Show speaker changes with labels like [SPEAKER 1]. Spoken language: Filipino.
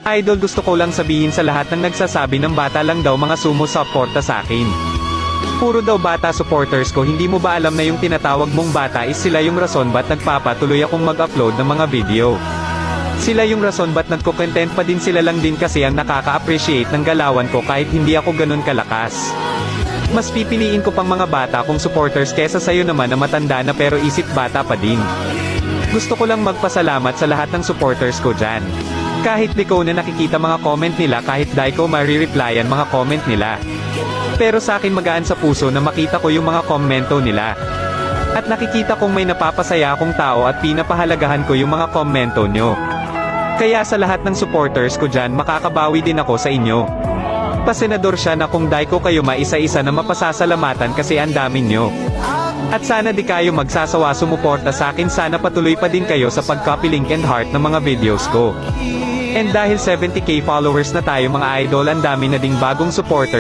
[SPEAKER 1] Idol, gusto ko lang sabihin sa lahat ng nagsasabi ng bata lang daw mga sumusuporta sa akin. Puro daw bata supporters ko, hindi mo ba alam na yung tinatawag mong bata is sila yung rason ba't nagpapatuloy akong mag-upload ng mga video. Sila yung rason ba't nagko-content pa din, sila lang din kasi ang nakaka-appreciate ng galawan ko kahit hindi ako ganun kalakas. Mas pipiliin ko pang mga bata kong supporters kesa sayo naman na matanda na pero isip bata pa din. Gusto ko lang magpasalamat sa lahat ng supporters ko dyan. Kahit di ko na nakikita mga comment nila, kahit di ko marireplyan mga comment nila. Pero sa akin magaan sa puso na makita ko yung mga komento nila. At nakikita kong may napapasaya akong tao at pinapahalagahan ko yung mga komento nyo. Kaya sa lahat ng supporters ko dyan, makakabawi din ako sa inyo. Pasenador siya na kung di ko kayo maisa-isa na mapasasalamatan kasi ang dami nyo. At sana di kayo magsasawa sumuporta sa akin, sana patuloy pa din kayo sa pag-copy link and heart ng mga videos ko. And dahil 70k followers na tayo mga idol, ang dami na ding bagong supporter.